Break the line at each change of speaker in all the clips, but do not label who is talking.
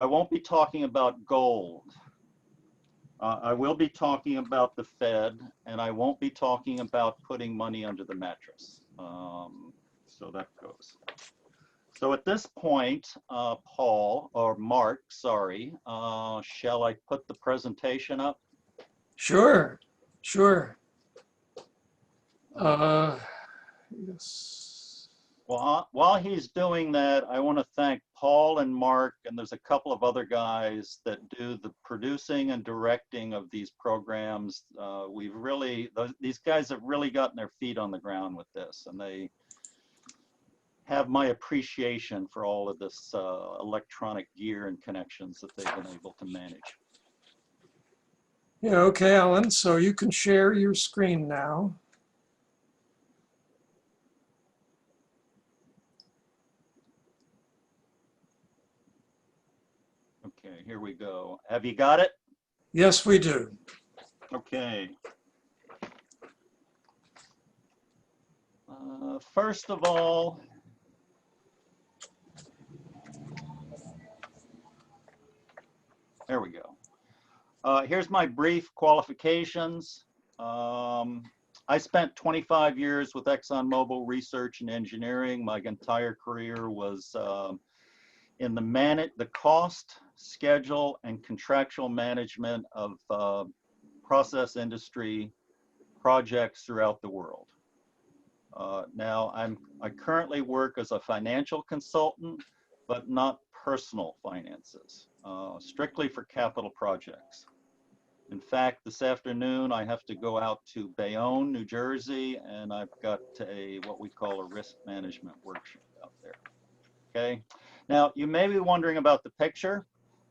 I won't be talking about gold. I will be talking about the Fed, and I won't be talking about putting money under the mattress. So that goes. So at this point, Paul, or Mark, sorry, shall I put the presentation up?
Sure, sure. Yes.
Well, while he's doing that, I want to thank Paul and Mark, and there's a couple of other guys that do the producing and directing of these programs. These guys have really gotten their feet on the ground with this, and they have my appreciation for all of this electronic gear and connections that they've been able to manage.
Yeah, okay, Alan, so you can share your screen now.
Okay, here we go. Have you got it?
Yes, we do.
Okay. First of all, there we go. Here's my brief qualifications. I spent 25 years with ExxonMobil Research and Engineering. My entire career was in the cost, schedule, and contractual management of process industry projects throughout the world. Now, I currently work as a financial consultant, but not personal finances, strictly for capital projects. In fact, this afternoon, I have to go out to Bayonne, New Jersey, and I've got what we call a risk management workshop out there. Okay. Now, you may be wondering about the picture.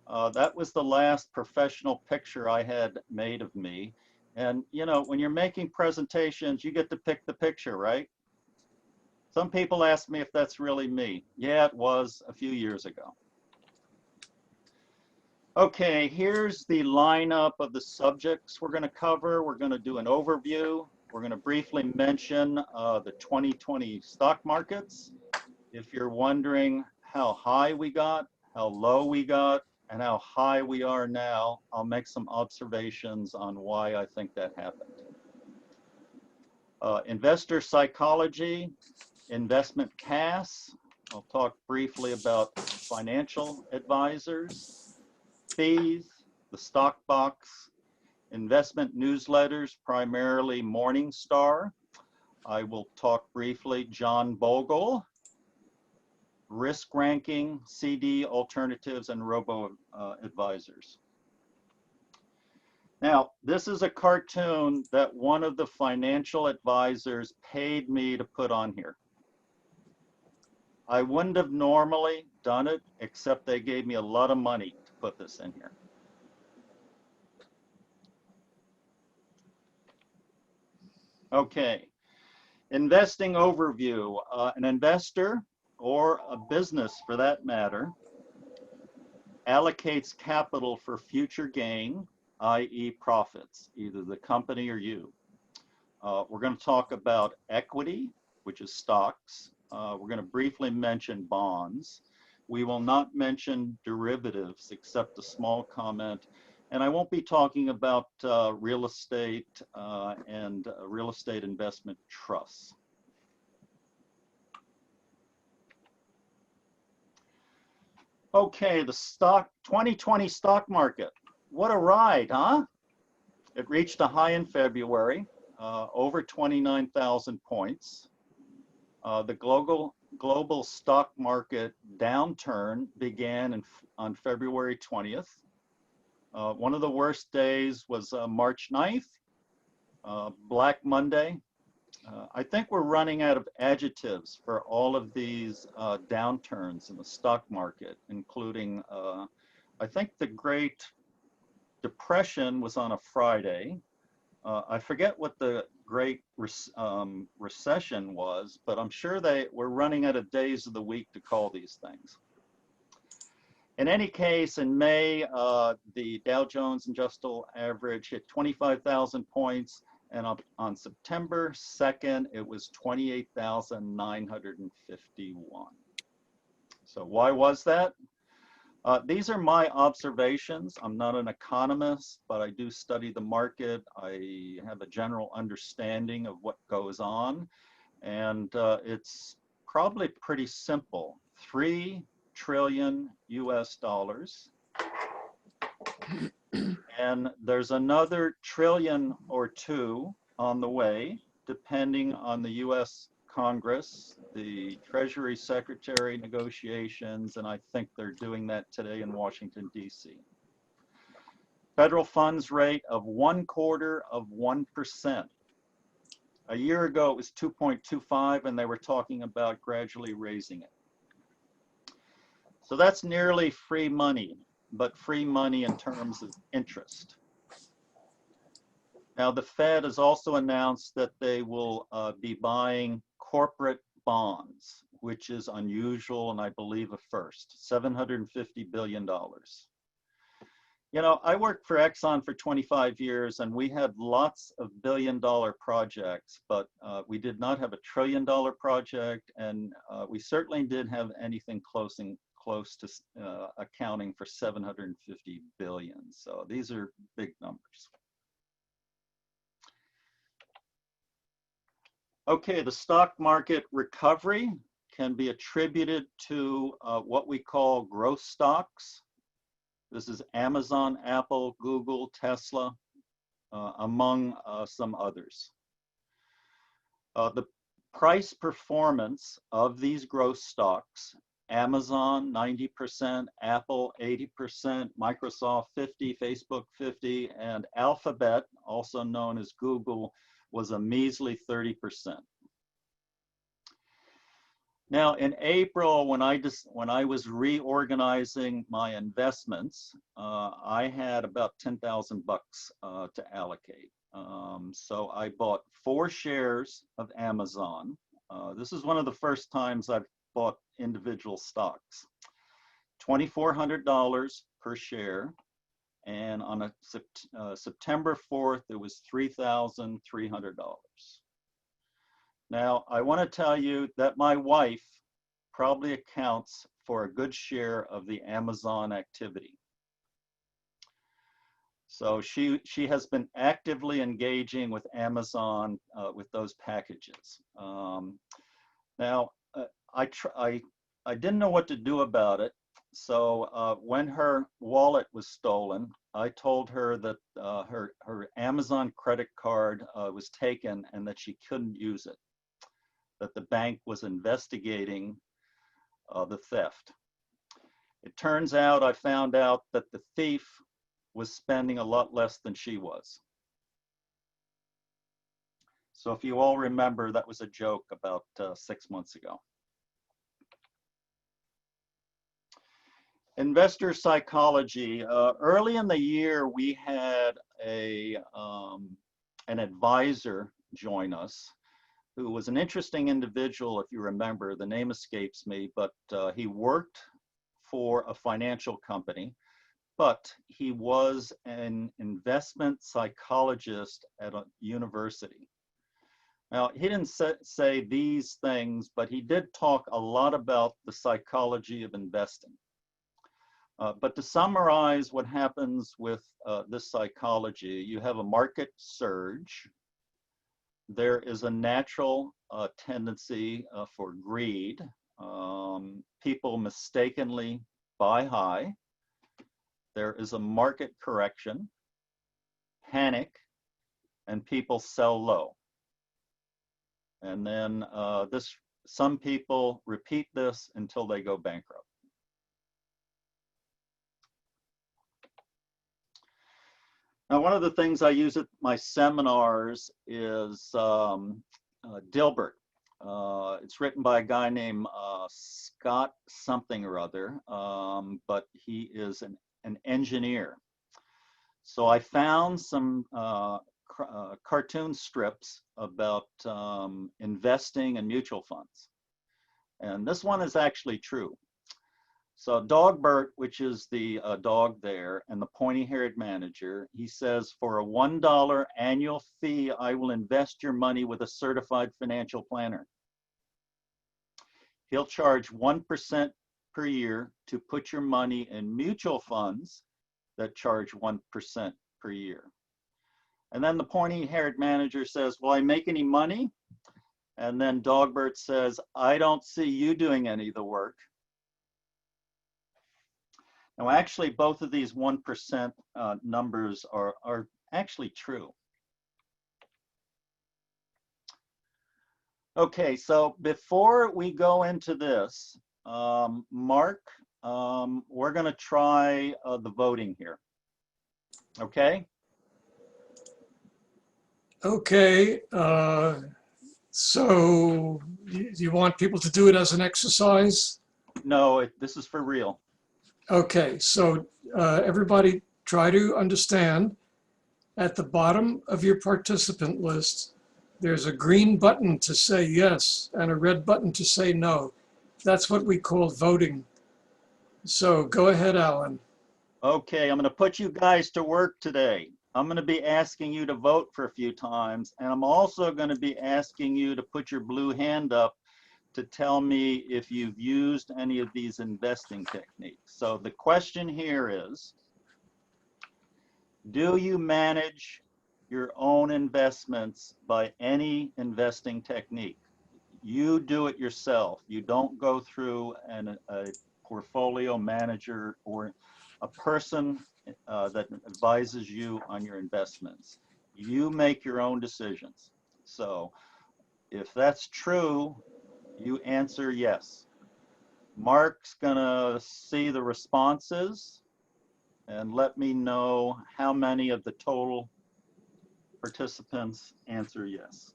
That was the last professional picture I had made of me. And, you know, when you're making presentations, you get to pick the picture, right? Some people ask me if that's really me. Yeah, it was a few years ago. Okay, here's the lineup of the subjects we're going to cover. We're going to do an overview. We're going to briefly mention the 2020 stock markets. If you're wondering how high we got, how low we got, and how high we are now, I'll make some observations on why I think that happened. Investor psychology, investment cash. I'll talk briefly about financial advisors, fees, the stock box, investment newsletters, primarily Morningstar. I will talk briefly John Bogle, risk ranking, CD alternatives, and Robo Advisors. Now, this is a cartoon that one of the financial advisors paid me to put on here. I wouldn't have normally done it, except they gave me a lot of money to put this in here. Okay, investing overview. An investor, or a business for that matter, allocates capital for future gain, i.e. profits, either the company or you. We're going to talk about equity, which is stocks. We're going to briefly mention bonds. We will not mention derivatives except a small comment. And I won't be talking about real estate and real estate investment trusts. Okay, the 2020 stock market. What a ride, huh? It reached a high in February, over 29,000 points. The global stock market downturn began on February 20th. One of the worst days was March 9th, Black Monday. I think we're running out of adjectives for all of these downturns in the stock market, including, I think the Great Depression was on a Friday. I forget what the Great Recession was, but I'm sure they were running out of days of the week to call these things. In any case, in May, the Dow Jones Industrial Average hit 25,000 points, and on September 2nd, it was 28,951. So why was that? These are my observations. I'm not an economist, but I do study the market. I have a general understanding of what goes on, and it's probably pretty simple. 3 trillion US dollars, and there's another trillion or two on the way, depending on the US Congress, the Treasury Secretary negotiations, and I think they're doing that today in Washington, D.C. Federal funds rate of 0.25%. A year ago, it was 2.25, and they were talking about gradually raising it. So that's nearly free money, but free money in terms of interest. Now, the Fed has also announced that they will be buying corporate bonds, which is unusual and I believe a first, $750 billion. You know, I worked for Exxon for 25 years and we had lots of billion-dollar projects, but we did not have a trillion-dollar project, and we certainly didn't have anything close to accounting for 750 billion. So these are big numbers. Okay, the stock market recovery can be attributed to what we call growth stocks. This is Amazon, Apple, Google, Tesla, among some others. The price performance of these growth stocks, Amazon 90%, Apple 80%, Microsoft 50%, Facebook 50%, and Alphabet, also known as Google, was a measly 30%. Now, in April, when I was reorganizing my investments, I had about 10,000 bucks to allocate. So I bought 4 shares of Amazon. This is one of the first times I've bought individual stocks. $2,400 per share. And on a September 4th, it was $3,300. Now, I want to tell you that my wife probably accounts for a good share of the Amazon activity. So she has been actively engaging with Amazon with those packages. Now, I didn't know what to do about it. So when her wallet was stolen, I told her that her Amazon credit card was taken and that she couldn't use it, that the bank was investigating the theft. It turns out I found out that the thief was spending a lot less than she was. So if you all remember, that was a joke about 6 months ago. Investor psychology. Early in the year, we had an advisor join us who was an interesting individual, if you remember. The name escapes me, but he worked for a financial company, but he was an investment psychologist at a university. Now, he didn't say these things, but he did talk a lot about the psychology of investing. But to summarize what happens with this psychology, you have a market surge. There is a natural tendency for greed. People mistakenly buy high. There is a market correction, panic, and people sell low. And then some people repeat this until they go bankrupt. Now, one of the things I use at my seminars is Dilbert. It's written by a guy named Scott something or other, but he is an engineer. So I found some cartoon strips about investing in mutual funds. And this one is actually true. So Dogbert, which is the dog there, and the pointy-haired manager, he says, for a $1 annual fee, I will invest your money with a certified financial planner. He'll charge 1% per year to put your money in mutual funds that charge 1% per year. And then the pointy-haired manager says, will I make any money? And then Dogbert says, I don't see you doing any of the work. Now, actually, both of these 1% numbers are actually true. Okay, so before we go into this, Mark, we're going to try the voting here. Okay?
Okay, so you want people to do it as an exercise?
No, this is for real.
Okay, so everybody try to understand, at the bottom of your participant list, there's a green button to say yes and a red button to say no. That's what we call voting. So go ahead, Alan.
Okay, I'm going to put you guys to work today. I'm going to be asking you to vote for a few times, and I'm also going to be asking you to put your blue hand up to tell me if you've used any of these investing techniques. So the question here is, do you manage your own investments by any investing technique? You do it yourself. You don't go through a portfolio manager or a person that advises you on your investments. You make your own decisions. So if that's true, you answer yes. Mark's gonna see the responses and let me know how many of the total participants answer yes.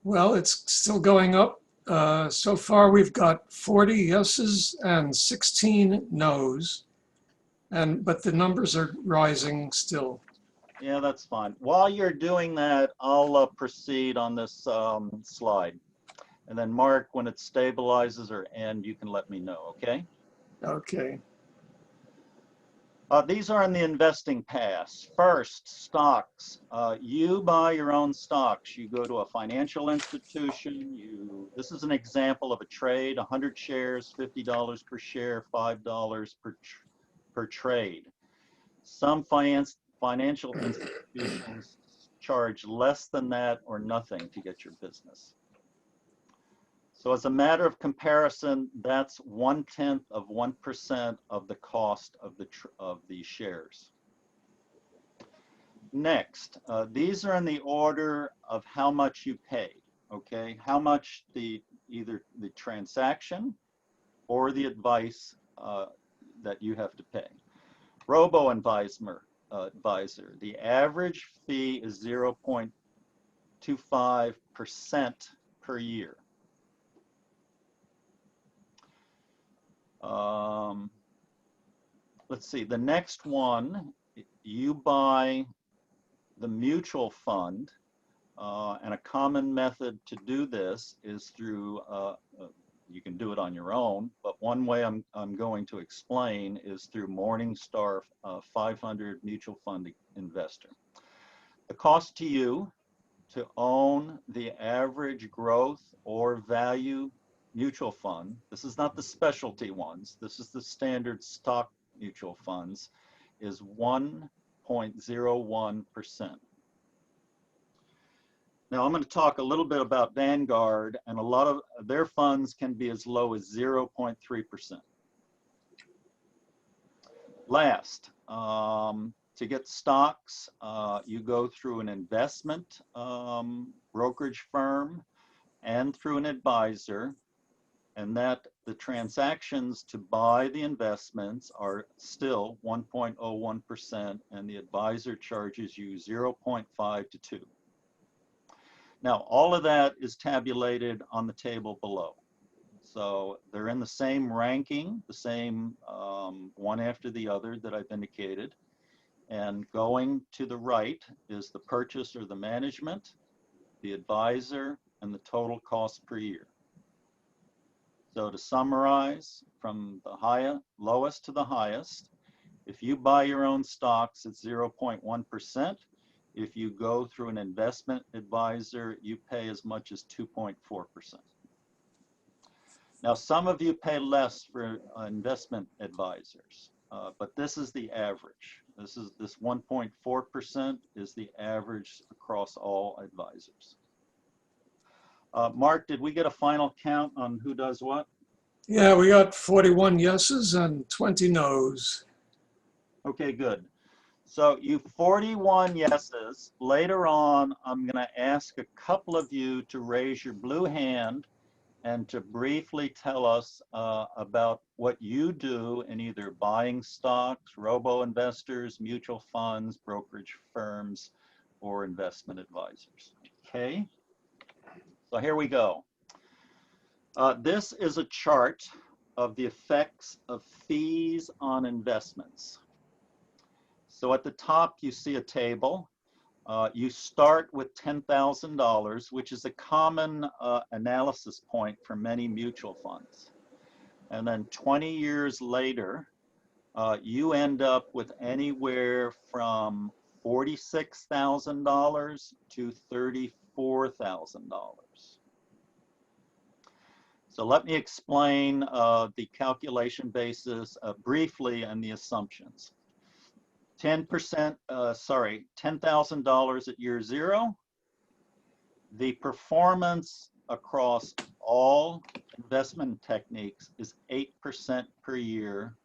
Well, it's still going up. So far, we've got 40 yeses and 16 nos, but the numbers are rising still.
Yeah, that's fine. While you're doing that, I'll proceed on this slide. And then Mark, when it stabilizes or end, you can let me know, okay?
Okay.
These are in the investing pass. First, stocks. You buy your own stocks. You go to a financial institution. This is an example of a trade, 100 shares, $50 per share, $5 per trade. Some financial institutions charge less than that or nothing to get your business. So as a matter of comparison, that's 1/10 of 1% of the cost of the shares. Next, these are in the order of how much you pay. Okay, how much either the transaction or the advice that you have to pay. Robo Advisor, the average fee is 0.25% per year. Let's see, the next one, you buy the mutual fund, and a common method to do this is through, you can do it on your own, but one way I'm going to explain is through Morningstar 500 Mutual Fund Investor. The cost to you to own the average growth or value mutual fund, this is not the specialty ones, this is the standard stock mutual funds, is 1.01%. Now I'm going to talk a little bit about Vanguard, and a lot of their funds can be as low as 0.3%. Last, to get stocks, you go through an investment brokerage firm and through an advisor, and that the transactions to buy the investments are still 1.01%, and the advisor charges you 0.5 to 2. Now, all of that is tabulated on the table below. So they're in the same ranking, the same one after the other that I've indicated. And going to the right is the purchase or the management, the advisor, and the total cost per year. So to summarize, from the lowest to the highest, if you buy your own stocks, it's 0.1%. If you go through an investment advisor, you pay as much as 2.4%. Now, some of you pay less for investment advisors, but this is the average. This 1.4% is the average across all advisors. Mark, did we get a final count on who does what?
Yeah, we got 41 yeses and 20 nos.
Okay, good. So you 41 yeses. Later on, I'm going to ask a couple of you to raise your blue hand and to briefly tell us about what you do in either buying stocks, robo investors, mutual funds, brokerage firms, or investment advisors. Okay, so here we go. This is a chart of the effects of fees on investments. So at the top, you see a table. You start with $10,000, which is a common analysis point for many mutual funds. And then 20 years later, you end up with anywhere from $46,000 to $34,000. So let me explain the calculation basis briefly and the assumptions. 10,000 at year zero. The performance across all investment techniques is 8% per year,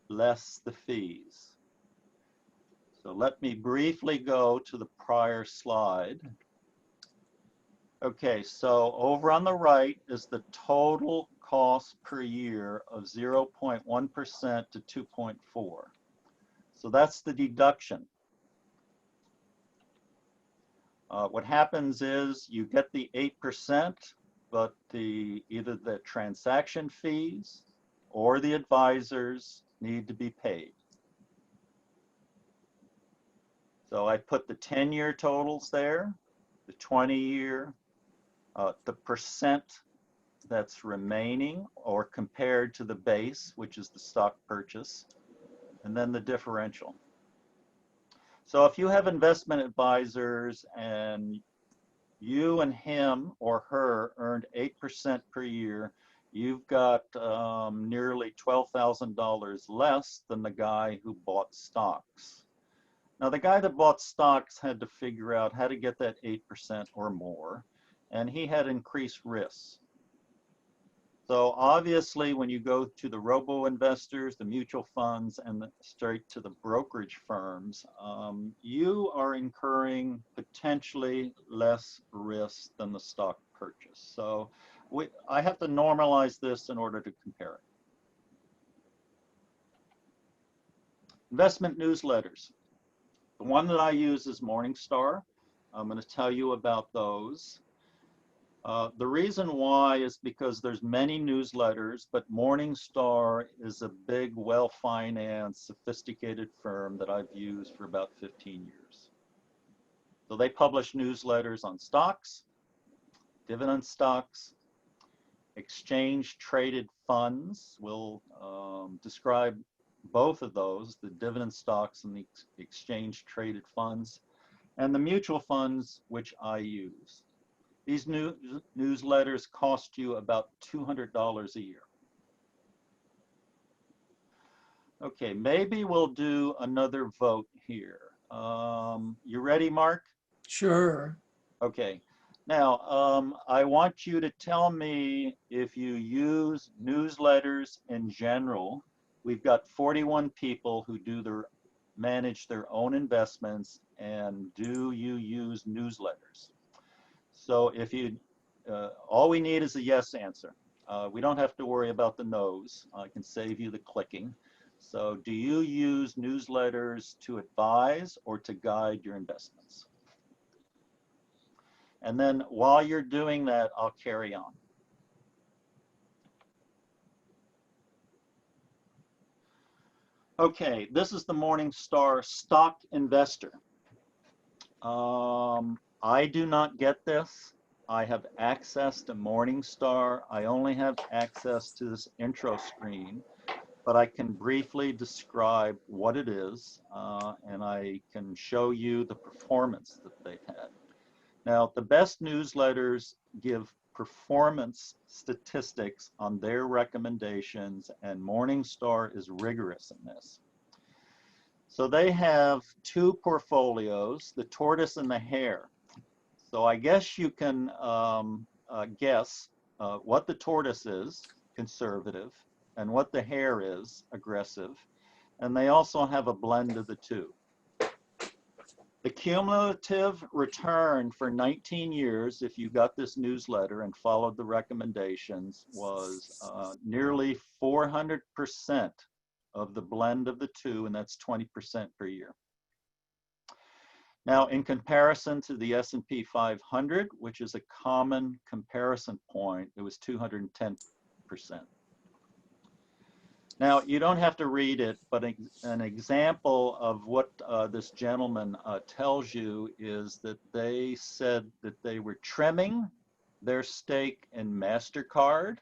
less the fees. So let me briefly go to the prior slide. Okay, so over on the right is the total cost per year of 0.1% to 2.4. So that's the deduction. What happens is you get the 8%, but either the transaction fees or the advisors need to be paid. So I put the 10-year totals there, the 20-year, the percent that's remaining or compared to the base, which is the stock purchase, and then the differential. So if you have investment advisors and you and him or her earned 8% per year, you've got nearly $12,000 less than the guy who bought stocks. Now, the guy that bought stocks had to figure out how to get that 8% or more, and he had increased risks. So obviously, when you go to the robo investors, the mutual funds, and straight to the brokerage firms, you are incurring potentially less risk than the stock purchase. So I have to normalize this in order to compare it. Investment newsletters. The one that I use is Morningstar. I'm going to tell you about those. The reason why is because there's many newsletters, but Morningstar is a big, well-financed, sophisticated firm that I've used for about 15 years. So they publish newsletters on stocks, dividend stocks, exchange-traded funds. We'll describe both of those, the dividend stocks and the exchange-traded funds, and the mutual funds, which I use. These newsletters cost you about $200 a year. Okay, maybe we'll do another vote here. You ready, Mark?
Sure.
Okay. Now, I want you to tell me if you use newsletters in general. We've got 41 people who manage their own investments, and do you use newsletters? So if you, all we need is a yes answer. We don't have to worry about the no's. I can save you the clicking. So do you use newsletters to advise or to guide your investments? And then while you're doing that, I'll carry on. Okay, this is the Morningstar Stock Investor. I do not get this. I have access to Morningstar. I only have access to this intro screen, but I can briefly describe what it is, and I can show you the performance that they've had. Now, the best newsletters give performance statistics on their recommendations, and Morningstar is rigorous in this. So they have two portfolios, the tortoise and the hare. So I guess you can guess what the tortoise is, conservative, and what the hare is, aggressive. And they also have a blend of the two. The cumulative return for 19 years, if you got this newsletter and followed the recommendations, was nearly 400% of the blend of the two, and that's 20% per year. Now, in comparison to the S&P 500, which is a common comparison point, it was 210%. Now, you don't have to read it, but an example of what this gentleman tells you is that they said that they were trimming their stake in MasterCard,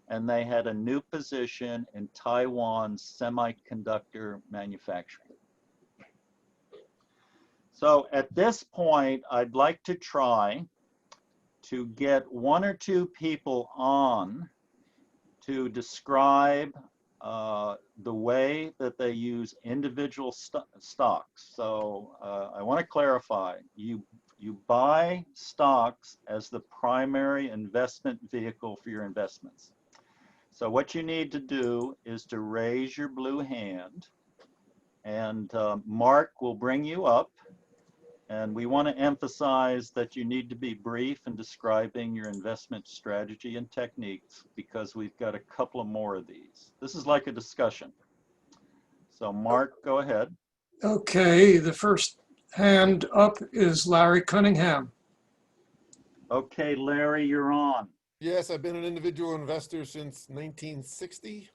and they had a new position in Taiwan's semiconductor manufacturing. So at this point, I'd like to try to get one or two people on to describe the way that they use individual stocks. So I want to clarify, you buy stocks as the primary investment vehicle for your investments. So what you need to do is to raise your blue hand, and Mark will bring you up. And we want to emphasize that you need to be brief in describing your investment strategy and techniques, because we've got a couple of more of these. This is like a discussion. So Mark, go ahead.
Okay, the first hand up is Larry Cunningham.
Okay, Larry, you're on.
Yes, I've been an individual investor since 1960.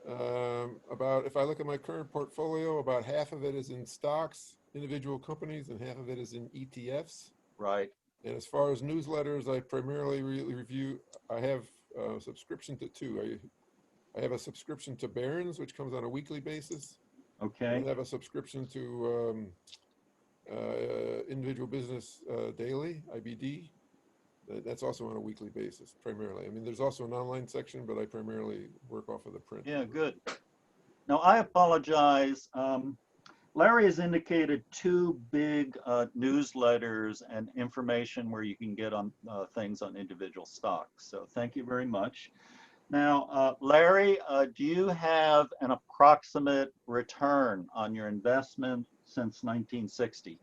If I look at my current portfolio, about half of it is in stocks, individual companies, and half of it is in ETFs.
Right.
And as far as newsletters, I primarily review, I have a subscription to two. I have a subscription to Barron's, which comes on a weekly basis.
Okay.
I have a subscription to Individual Business Daily, IBD. That's also on a weekly basis, primarily. I mean, there's also an online section, but I primarily work off of the print.
Yeah, good. Now, I apologize. Larry has indicated two big newsletters and information where you can get on things on individual stocks. So thank you very much. Now, Larry, do you have an approximate return on your investment since 1960?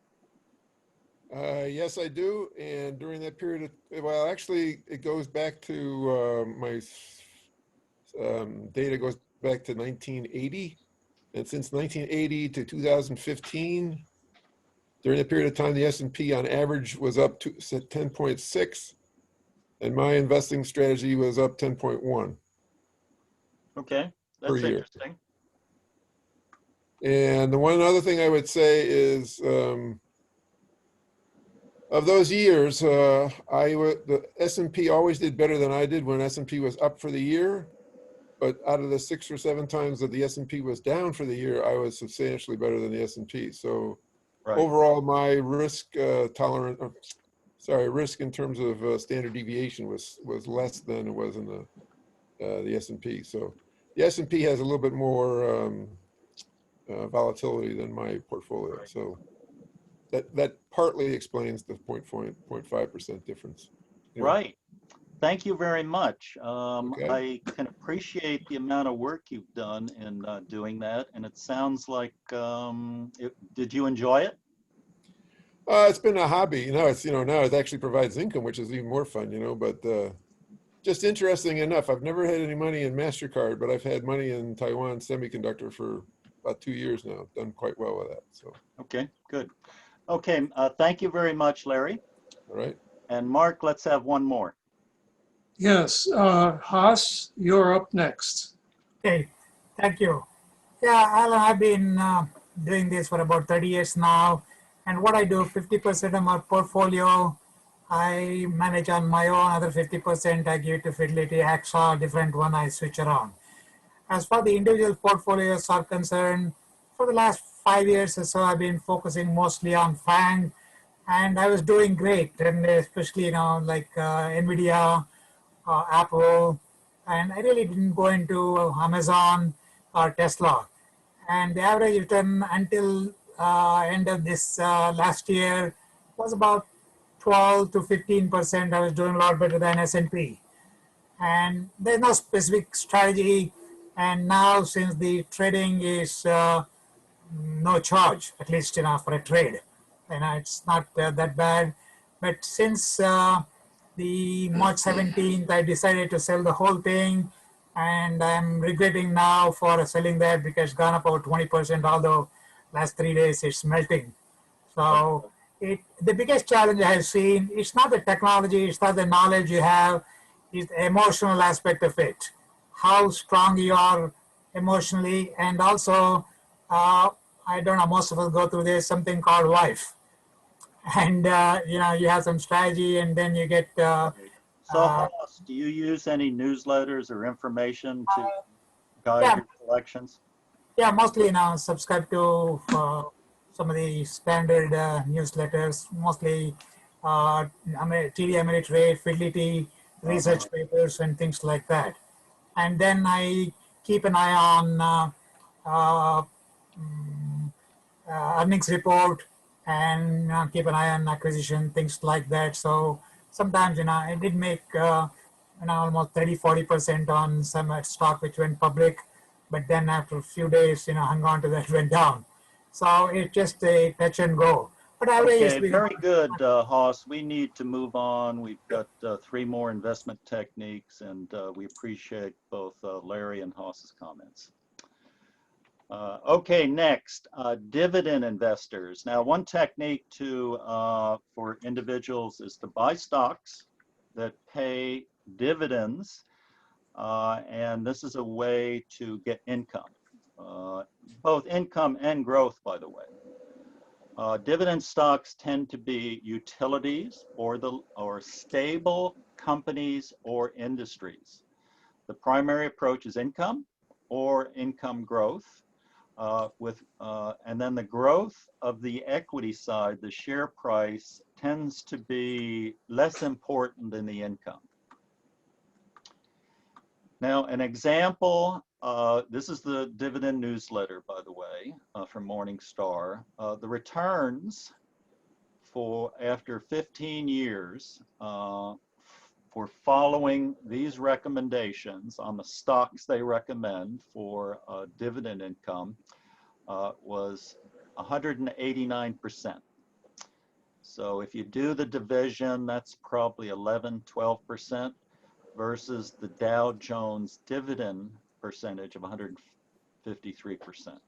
Yes, I do. And during that period of, well, actually, it goes back to my data goes back to 1980. And since 1980 to 2015, during that period of time, the S&P on average was up to 10.6, and my investing strategy was up 10.1.
Okay, that's interesting.
And the one other thing I would say is, of those years, the S&P always did better than I did when S&P was up for the year. But out of the 6 or 7 times that the S&P was down for the year, I was substantially better than the S&P. So
Right.
Overall, my risk risk in terms of standard deviation was less than it was in the S&P. So the S&P has a little bit more volatility than my portfolio.
Right.
So that partly explains the 0.5% difference. Anyway.
Right. Thank you very much.
Okay.
I can appreciate the amount of work you've done in doing that, and it sounds like, did you enjoy it?
It's been a hobby. Now it actually provides income, which is even more fun, but just interesting enough, I've never had any money in MasterCard, but I've had money in Taiwan Semiconductor for about 2 years now. Done quite well with that. So.
Okay, good. Okay, thank you very much, Larry.
All right.
And Mark, let's have one more.
Yes, Haas, you're up next.
Okay, thank you. Yeah, Alan, I've been doing this for about 30 years now. And what I do, 50% of my portfolio, I manage on my own. Other 50% I give to Fidelity, AXA, different one I switch around. As far the individual portfolios are concerned, for the last 5 years or so, I've been focusing mostly on FANG. and I was doing great, and especially like Nvidia, Apple, and I really didn't go into Amazon or Tesla. And the average return until end of this last year was about 12 to 15%. I was doing a lot better than S&P. And there's no specific strategy. And now, since the trading is no charge, at least for a trade, it's not that bad. But since the March 17th, I decided to sell the whole thing, and I'm regretting now for selling that because it's gone up about 20%, although last 3 days it's melting. So the biggest challenge I have seen, it's not the technology, it's not the knowledge you have, it's the emotional aspect of it. How strong you are emotionally, and also, I don't know, most of us go through this, something called life. And, you have some strategy and then you get,
So, Hoss, do you use any newsletters or information to guide
yeah,
your selections?
yeah, mostly now subscribe to some of the standard newsletters, mostly TD Ameritrade, Fidelity, research papers, and things like that. And then I keep an eye on earnings report and keep an eye on acquisition, things like that. So sometimes, I did make almost 30-40% on some stock which went public, but then after a few days, hung on to that, went down. So it's just a touch and go. But average is
Okay, very good, Hoss. We need to move on. We've got 3 more investment techniques, and we appreciate both Larry and Hoss's comments. Okay, next, dividend investors. Now, one technique for individuals is to buy stocks that pay dividends, and this is a way to get income, both income and growth, by the way. Dividend stocks tend to be utilities or stable companies or industries. The primary approach is income or income growth. And then the growth of the equity side, the share price, tends to be less important than the income. Now, an example, this is the dividend newsletter, by the way, from Morningstar. The returns after 15 years for following these recommendations on the stocks they recommend for dividend income was 189%. So if you do the division, that's probably 11-12% versus the Dow Jones dividend percentage of 153%.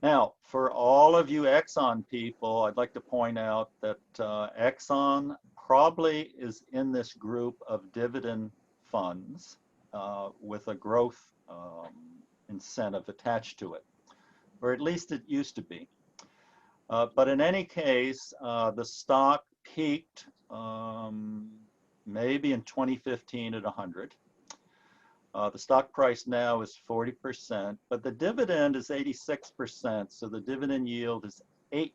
Now, for all of you Exxon people, I'd like to point out that Exxon probably is in this group of dividend funds with a growth incentive attached to it, or at least it used to be. But in any case, the stock peaked maybe in 2015 at 100. The stock price now is 40%, but the dividend is 86%, so the dividend yield is 8%,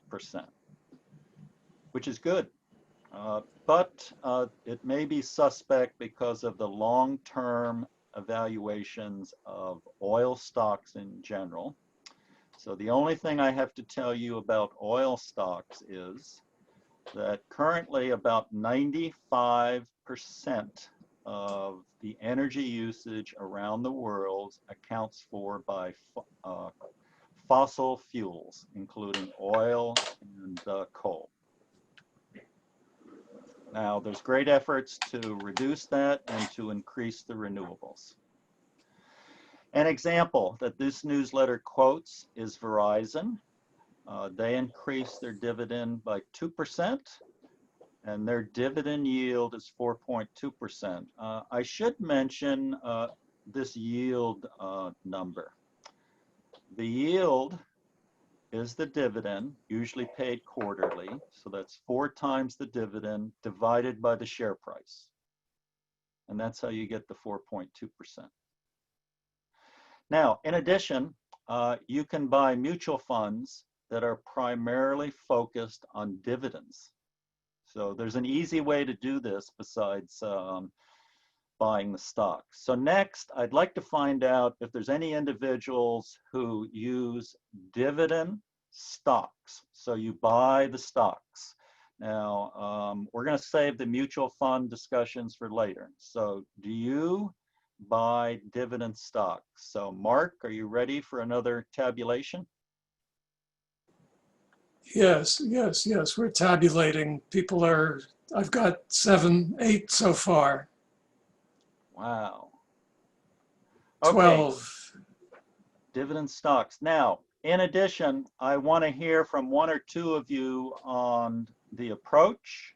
which is good. But it may be suspect because of the long-term evaluations of oil stocks in general. So the only thing I have to tell you about oil stocks is that currently about 95% of the energy usage around the world accounts for by fossil fuels, including oil and coal. Now, there's great efforts to reduce that and to increase the renewables. An example that this newsletter quotes is Verizon. They increased their dividend by 2%, and their dividend yield is 4.2%. I should mention this yield number. The yield is the dividend, usually paid quarterly, so that's 4 times the dividend divided by the share price. And that's how you get the 4.2%. Now, in addition, you can buy mutual funds that are primarily focused on dividends. So there's an easy way to do this besides buying the stock. So next, I'd like to find out if there's any individuals who use dividend stocks. So you buy the stocks. Now, we're going to save the mutual fund discussions for later. So do you buy dividend stocks? So Mark, are you ready for another tabulation?
Yes, yes, yes. We're tabulating. People are, I've got 7, 8 so far.
Wow. Okay,
12.
dividend stocks. Now, in addition, I want to hear from one or two of you on the approach,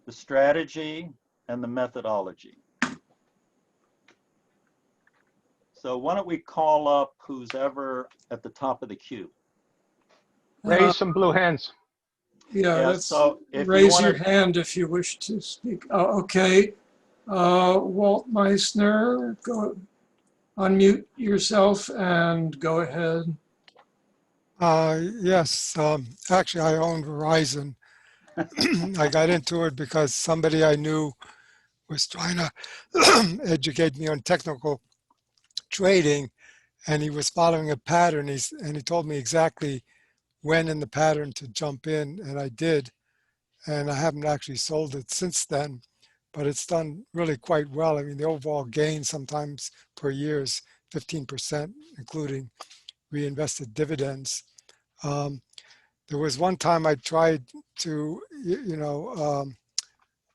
the strategy, and the methodology. So why don't we call up who's ever at the top of the queue?
Raise some blue hands.
Yeah,
Yeah,
let's
so if you
raise
want
your
to,
hand if you wish to speak. Oh, okay. Walt Meissner, go unmute yourself and go ahead.
Yes, actually, I own Verizon. I got into it because somebody I knew was trying to educate me on technical trading, and he was following a pattern. And he told me exactly when in the pattern to jump in, and I did. And I haven't actually sold it since then, but it's done really quite well. I mean, the overall gain sometimes per year is 15%, including reinvested dividends. There was one time I tried to,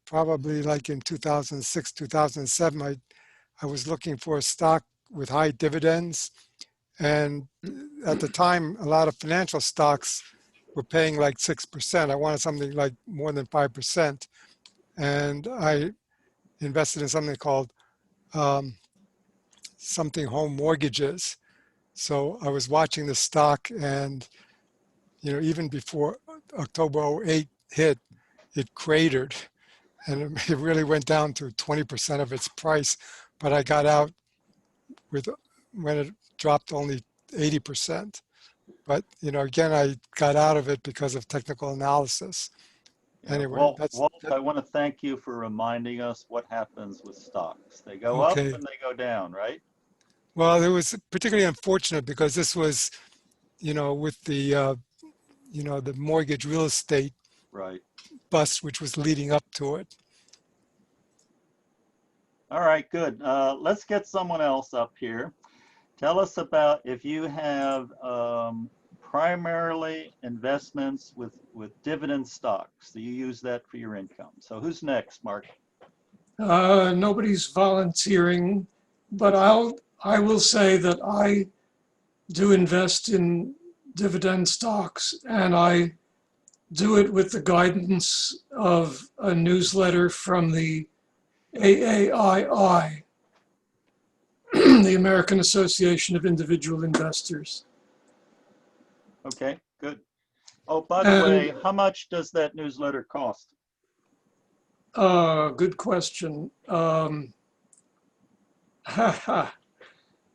probably like in 2006, 2007, I was looking for a stock with high dividends. And at the time, a lot of financial stocks were paying like 6%. I wanted something like more than 5%. And I invested in something called something home mortgages. So I was watching the stock, and even before October 08 hit, it cratered, and it really went down to 20% of its price. But I got out when it dropped only 80%. But again, I got out of it because of technical analysis.
yeah,
Anyway,
Walt, I want to thank you for reminding us what happens with stocks. They go up
okay.
and they go down, right?
Well, it was particularly unfortunate because this was, with the the mortgage real estate
Right.
bust, which was leading up to it.
All right, good. Let's get someone else up here. Tell us about if you have primarily investments with dividend stocks. Do you use that for your income? So who's next, Mark?
Nobody's volunteering, but I will say that I do invest in dividend stocks, and I do it with the guidance of a newsletter from the AAII, the American Association of Individual Investors.
Okay, good. Oh, by the way,
And
how much does that newsletter cost?
good question. I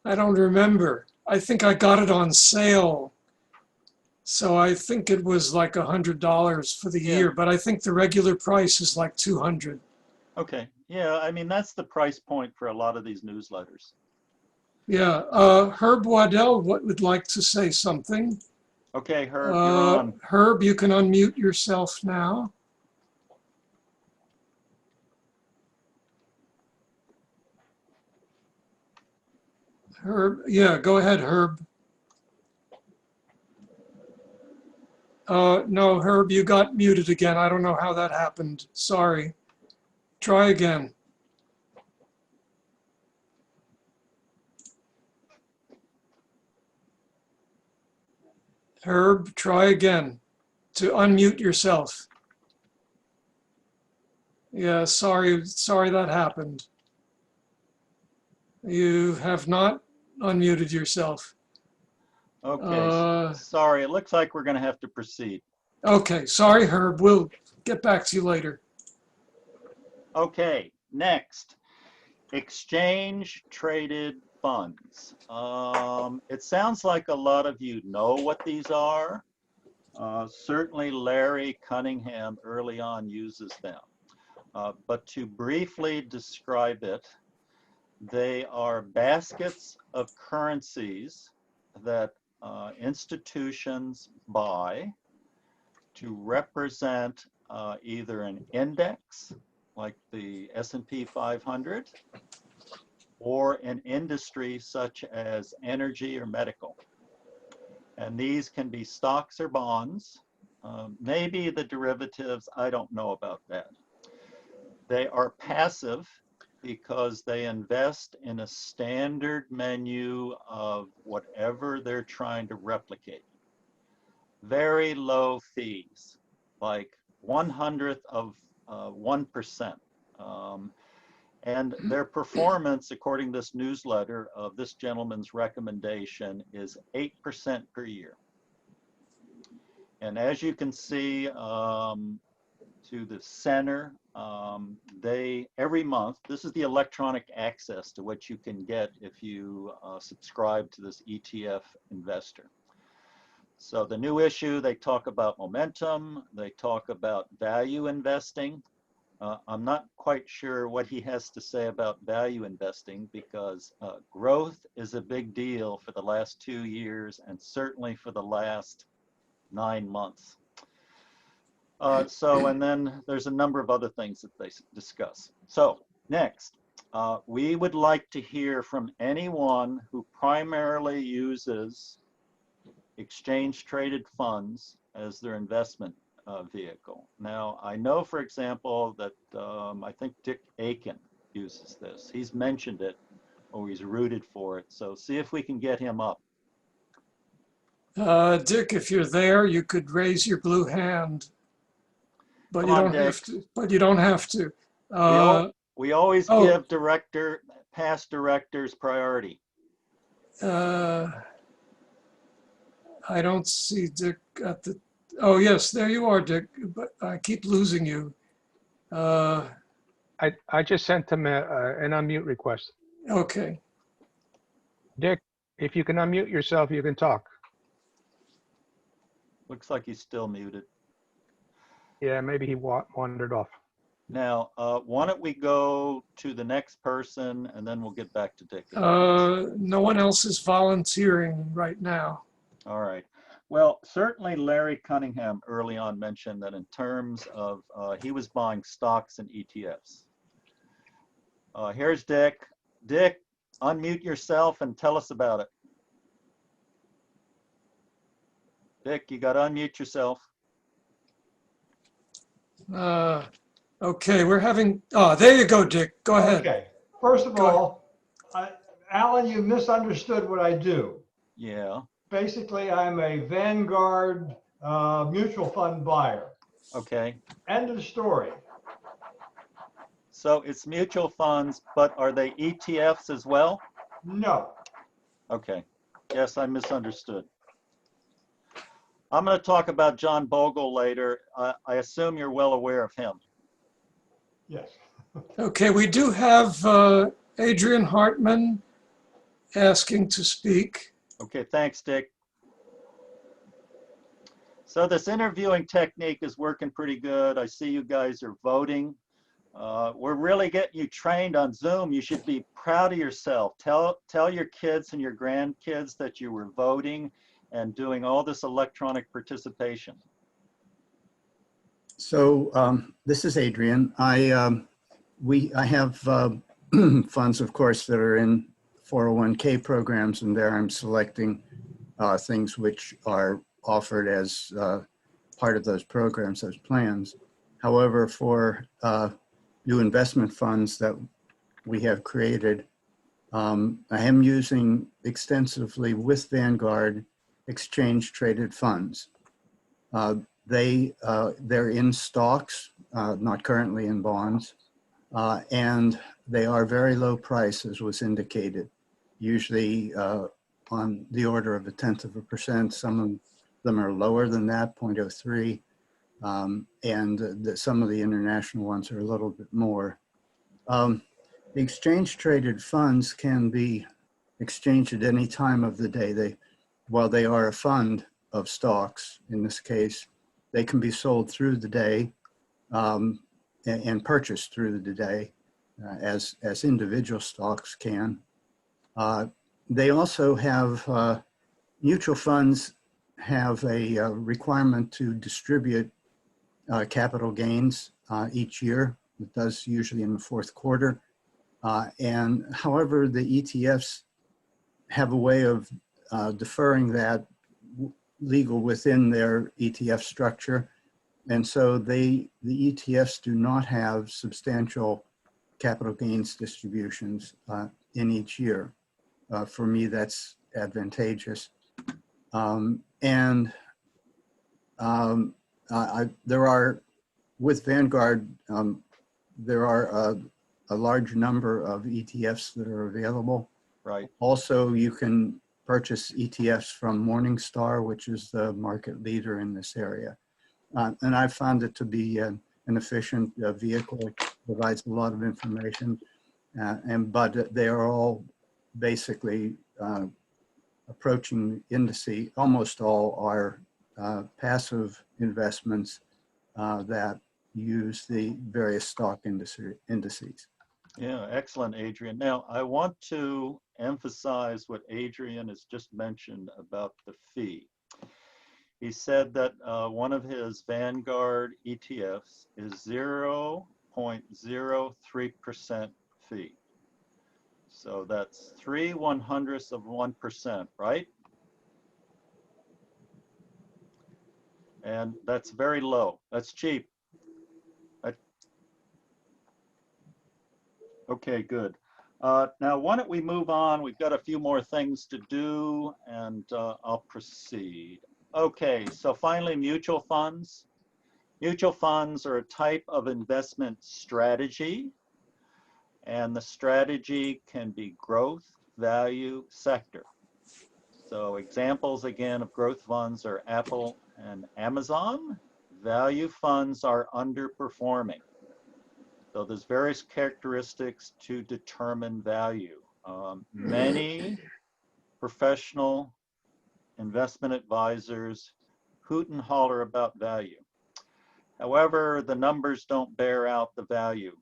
don't remember. I think I got it on sale. So I think it was like $100 for the
Yeah.
year, but I think the regular price is like $200.
Okay, yeah, I mean, that's the price point for a lot of these newsletters.
Yeah, Herb Waddell would like to say something.
Okay, Herb, you're on.
Herb, you can unmute yourself now. Herb, yeah, go ahead, Herb. No, Herb, you got muted again. I don't know how that happened. Sorry. Try again. Herb, try again to unmute yourself. Yeah, sorry that happened. You have not unmuted yourself.
Okay, sorry, it looks like we're going to have to proceed.
Okay, sorry, Herb. We'll get back to you later.
Okay, next, exchange traded funds. It sounds like a lot of you know what these are. Certainly Larry Cunningham early on uses them. But to briefly describe it, they are baskets of currencies that institutions buy to represent either an index like the S&P 500 or an industry such as energy or medical. And these can be stocks or bonds, maybe the derivatives, I don't know about that. They are passive because they invest in a standard menu of whatever they're trying to replicate. Very low fees, like 1/100th of 1%. And their performance, according to this newsletter of this gentleman's recommendation, is 8% per year. And as you can see to the center, they every month, this is the electronic access to what you can get if you subscribe to this ETF investor. So the new issue, they talk about momentum, they talk about value investing. I'm not quite sure what he has to say about value investing because growth is a big deal for the last 2 years and certainly for the last 9 months. And then there's a number of other things that they discuss. So next, we would like to hear from anyone who primarily uses exchange traded funds as their investment vehicle. Now, I know, for example, that I think Dick Aiken uses this. He's mentioned it or he's rooted for it. So see if we can get him up.
Dick, if you're there, you could raise your blue hand, but
Come
you
on,
don't have
Dick.
to. But you don't have to.
We always
oh.
give past directors priority.
I don't see Dick at the. Oh yes, there you are, Dick. But I keep losing you.
I just sent him an unmute request.
Okay.
Dick, if you can unmute yourself, you can talk.
Looks like he's still muted.
Yeah, maybe he wandered off.
Now, why don't we go to the next person and then we'll get back to Dick.
No one else is volunteering right now.
All right. Well, certainly Larry Cunningham early on mentioned that in terms of he was buying stocks and ETFs. Here's Dick. Dick, unmute yourself and tell us about it. Dick, you got to unmute yourself.
Okay, we're having, there you go, Dick. Go ahead.
Okay. First of all, Alan, you misunderstood what I do.
Yeah.
Basically, I'm a Vanguard mutual fund buyer.
Okay.
End of story.
So it's mutual funds, but are they ETFs as well?
No.
Okay. Yes, I misunderstood. I'm going to talk about John Bogle later. I assume you're well aware of him.
Yes.
Okay, we do have Adrian Hartman asking to speak.
Okay, thanks, Dick. So this interviewing technique is working pretty good. I see you guys are voting. We're really getting you trained on Zoom. You should be proud of yourself. Tell your kids and your grandkids that you were voting and doing all this electronic participation.
So this is Adrian. I have funds, of course, that are in 401k programs, and there I'm selecting things which are offered as part of those programs, those plans. However, for new investment funds that we have created, I am using extensively with Vanguard exchange traded funds. They're in stocks, not currently in bonds, and they are very low price, as was indicated, usually on the order of 0.1%. Some of them are lower than that, 0.03, and some of the international ones are a little bit more. The exchange traded funds can be exchanged at any time of the day. While they are a fund, of stocks. In this case, they can be sold through the day and purchased through the day as individual stocks can. They also have, mutual funds have a requirement to distribute capital gains each year. It does usually in the fourth quarter. And however, the ETFs have a way of deferring that legal within their ETF structure. And so the ETFs do not have substantial capital gains distributions in each year. For me, that's advantageous. There are, with Vanguard, there are a large number of ETFs that are available.
Right.
Also, you can purchase ETFs from Morningstar, which is the market leader in this area. And I found it to be an efficient vehicle. It provides a lot of information, but they are all basically approaching indices. Almost all are passive investments that use the various stock indices.
Yeah, excellent, Adrian. Now, I want to emphasize what Adrian has just mentioned about the fee. He said that one of his Vanguard ETFs is 0.03% fee. So that's 3/100ths of 1%, right? And that's very low. That's cheap. Okay, good. Now, why don't we move on? We've got a few more things to do, and I'll proceed. Okay, so finally, mutual funds. Mutual funds are a type of investment strategy, and the strategy can be growth, value, sector. So examples, again, of growth funds are Apple and Amazon. Value funds are underperforming. So there's various characteristics to determine value. Many professional investment advisors hoot and holler about value. However, the numbers don't bear out the value,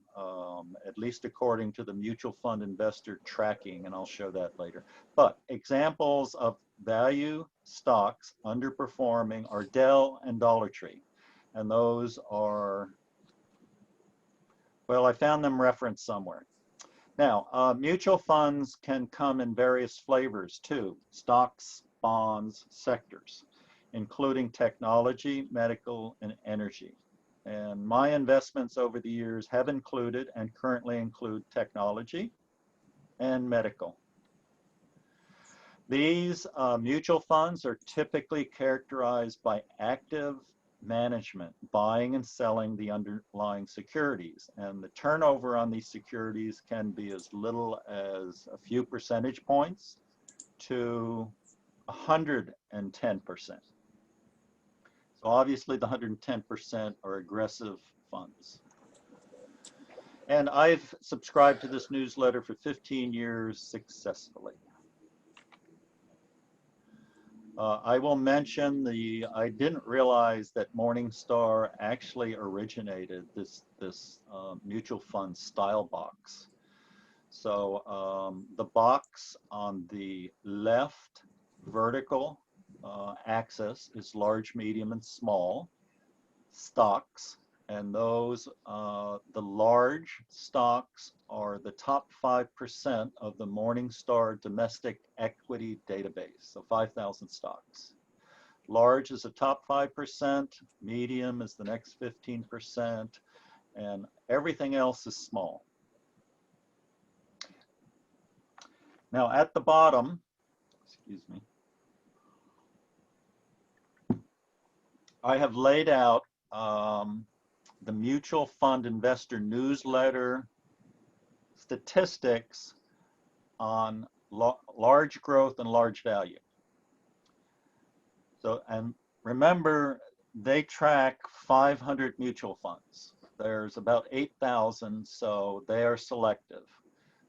at least according to the mutual fund investor tracking, and I'll show that later. But examples of value stocks underperforming are Dell and Dollar Tree, and those are, well, I found them referenced somewhere. Now, mutual funds can come in various flavors too: stocks, bonds, sectors, including technology, medical, and energy. And my investments over the years have included and currently include technology and medical. These mutual funds are typically characterized by active management, buying and selling the underlying securities. And the turnover on these securities can be as little as a few percentage points to 110%. So obviously the 110% are aggressive funds. And I've subscribed to this newsletter for 15 years successfully. I will mention I didn't realize that Morningstar actually originated this mutual fund style box. So the box on the left vertical axis is large, medium, and small stocks. And those, the large stocks are the top 5% of the Morningstar domestic equity database, so 5,000 stocks. Large is the top 5%, medium is the next 15%, and everything else is small. Now at the bottom, excuse me, I have laid out the mutual fund investor newsletter statistics on large growth and large value. So, and remember, they track 500 mutual funds. There's about 8,000, so they are selective.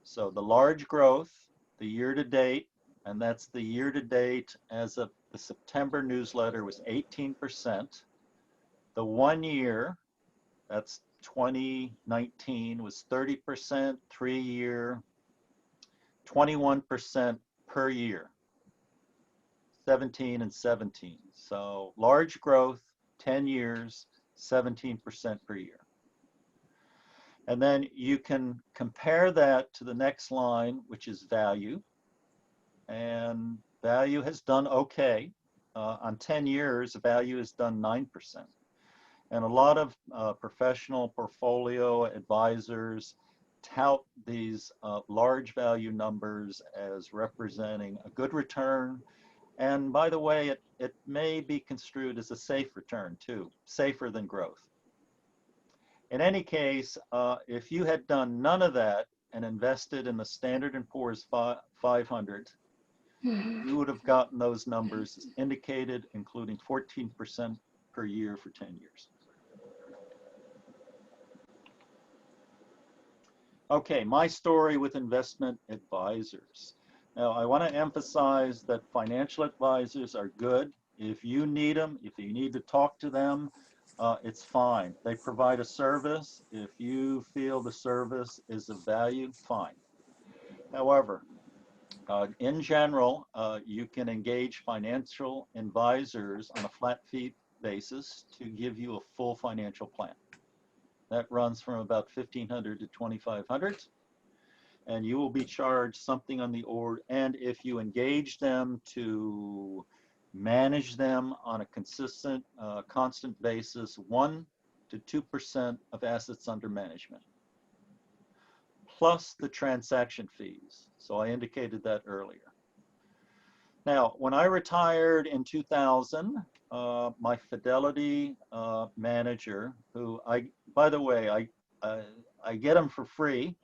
So the large growth, the year to date, and that's the year to date as of the September newsletter was 18%. The 1 year, that's 2019, was 30%, 3 year, 21% per year, 17 and 17. So large growth, 10 years, 17% per year. And then you can compare that to the next line, which is value. And value has done okay. On 10 years, value has done 9%. And a lot of professional portfolio advisors tout these large value numbers as representing a good return. And by the way, it may be construed as a safe return too, safer than growth. In any case, if you had done none of that and invested in the Standard & Poor's 500, you would have gotten those numbers as indicated, including 14% per year for 10 years. Okay, my story with investment advisors. Now, I want to emphasize that financial advisors are good. If you need them, if you need to talk to them, it's fine. They provide a service. If you feel the service is of value, fine. However, in general, you can engage financial advisors on a flat fee basis to give you a full financial plan. That runs from about $1,500 to $2,500, and you will be charged something on the order. And if you engage them to manage them on a consistent, constant basis, 1 to 2% of assets under management, plus the transaction fees. So I indicated that earlier. Now, when I retired in 2000, my Fidelity manager, who by the way, I get him for free,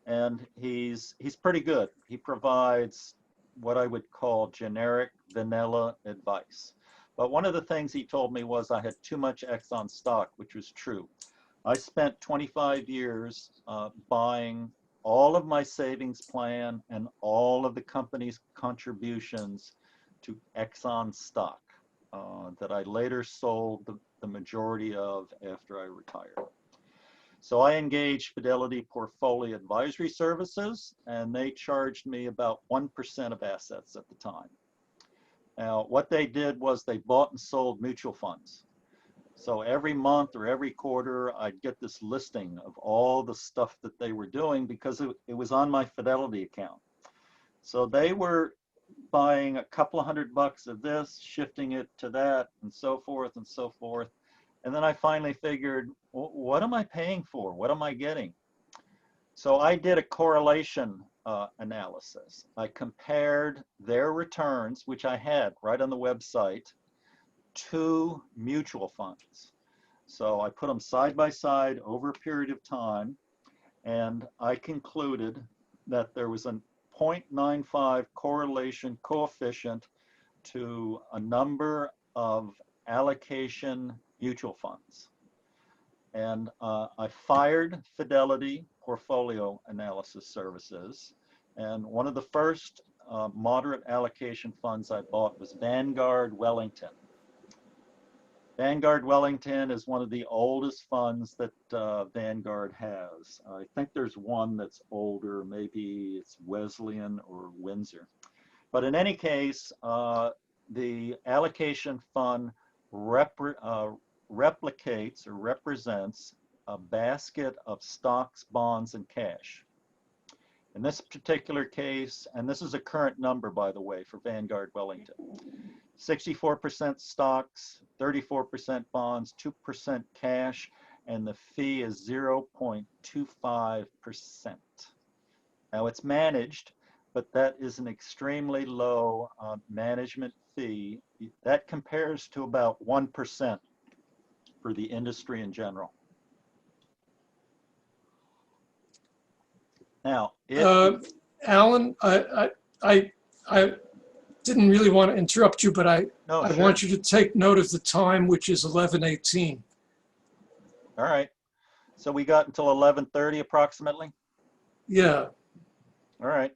and he's pretty good. He provides what I would call generic vanilla advice. But one of the things he told me was I had too much Exxon stock, which was true. I spent 25 years buying all of my savings plan and all of the company's contributions to Exxon stock that I later sold the majority of after I retired. So I engaged Fidelity Portfolio Advisory Services, and they charged me about 1% of assets at the time. Now, what they did was they bought and sold mutual funds. So every month or every quarter, I'd get this listing of all the stuff that they were doing because it was on my Fidelity account. So they were buying a couple of $100 of this, shifting it to that, and so forth and so forth. And then I finally figured, what am I paying for? What am I getting? So I did a correlation analysis. I compared their returns, which I had right on the website, to mutual funds. So I put them side by side over a period of time, and I concluded that there was a 0.95 correlation coefficient to a number of allocation mutual funds. And I fired Fidelity Portfolio Analysis Services. And one of the first moderate allocation funds I bought was Vanguard Wellington. Vanguard Wellington is one of the oldest funds that Vanguard has. I think there's one that's older, maybe it's Wesleyan or Windsor. But in any case, the allocation fund replicates or represents a basket of stocks, bonds, and cash. In this particular case, and this is a current number, by the way, for Vanguard Wellington, 64% stocks, 34% bonds, 2% cash, and the fee is 0.25%. Now it's managed, but that is an extremely low management fee. That compares to about 1% for the industry in general. Now,
Alan, I didn't really want to interrupt you, but I want you to take note of the time, which is 11:18.
All right. So we got until 11:30 approximately?
Yeah.
All right.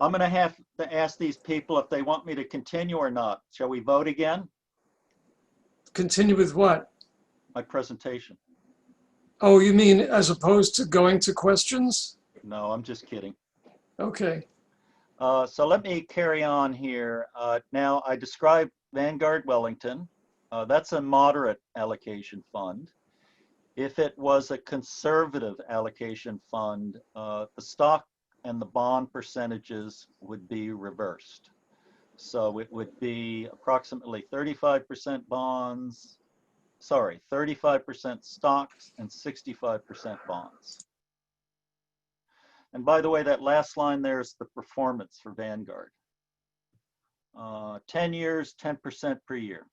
I'm going to have to ask these people if they want me to continue or not. Shall we vote again?
Continue with what?
My presentation.
Oh, you mean as opposed to going to questions?
No, I'm just kidding.
Okay.
So let me carry on here. Now, I described Vanguard Wellington. That's a moderate allocation fund. If it was a conservative allocation fund, the stock and the bond percentages would be reversed. So it would be approximately 35% bonds, sorry, 35% stocks and 65% bonds. And by the way, that last line there is the performance for Vanguard. 10 years, 10% per year.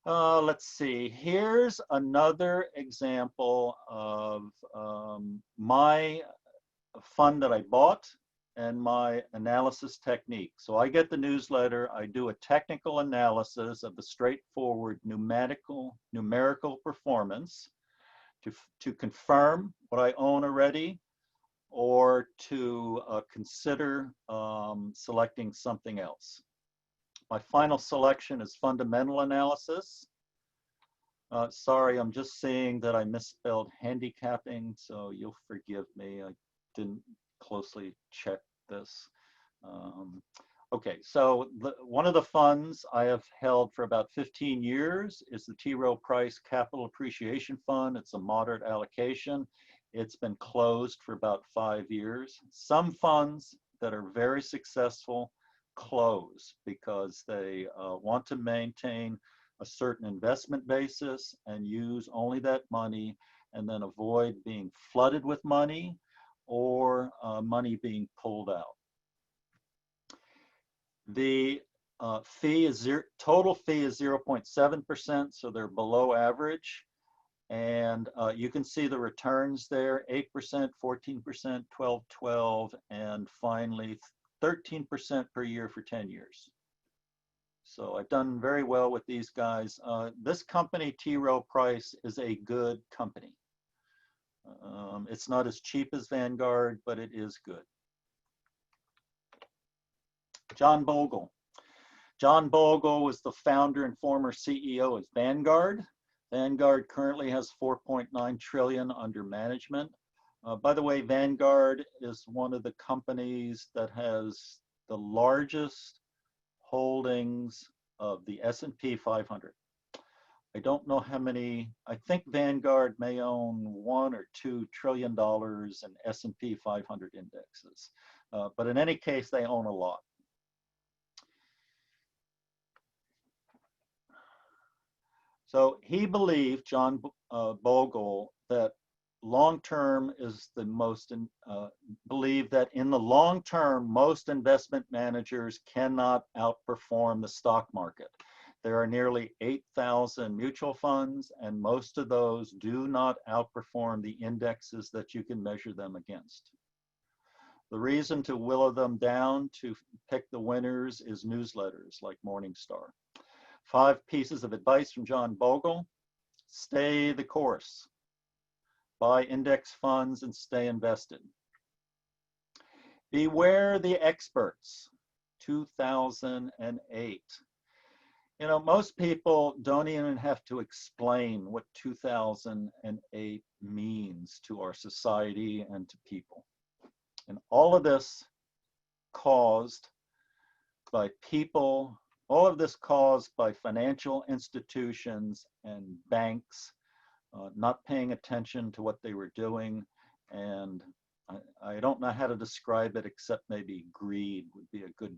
Let's see, here's another example of my fund that I bought and my analysis technique. So I get the newsletter, I do a technical analysis of the straightforward numerical performance to confirm what I own already or to consider selecting something else. My final selection is fundamental analysis. Sorry, I'm just seeing that I misspelled handicapping, so you'll forgive me. I didn't closely check this. Okay, so one of the funds I have held for about 15 years is the T. Rowe Price Capital Appreciation Fund. It's a moderate allocation. It's been closed for about 5 years. Some funds that are very successful close because they want to maintain a certain investment basis and use only that money and then avoid being flooded with money or money being pulled out. The total fee is 0.7%, so they're below average. And you can see the returns there, 8%, 14%, 12%, and finally 13% per year for 10 years. So I've done very well with these guys. This company, T. Rowe Price, is a good company. It's not as cheap as Vanguard, but it is good. John Bogle. John Bogle was the founder and former CEO of Vanguard. Vanguard currently has 4.9 trillion under management. By the way, Vanguard is one of the companies that has the largest holdings of the S&P 500. I don't know how many, I think Vanguard may own $1 or $2 trillion in S&P 500 indexes. But in any case, they own a lot. So he believed, John Bogle, that long-term is the most, believe that in the long term, most investment managers cannot outperform the stock market. There are nearly 8,000 mutual funds, and most of those do not outperform the indexes that you can measure them against. The reason to willow them down to pick the winners is newsletters like Morningstar. 5 pieces of advice from John Bogle: stay the course. Buy index funds and stay invested. Beware the experts, 2008. You know, most people don't even have to explain what 2008 means to our society and to people. And all of this caused by people, all of this caused by financial institutions and banks not paying attention to what they were doing. And I don't know how to describe it except maybe greed would be a good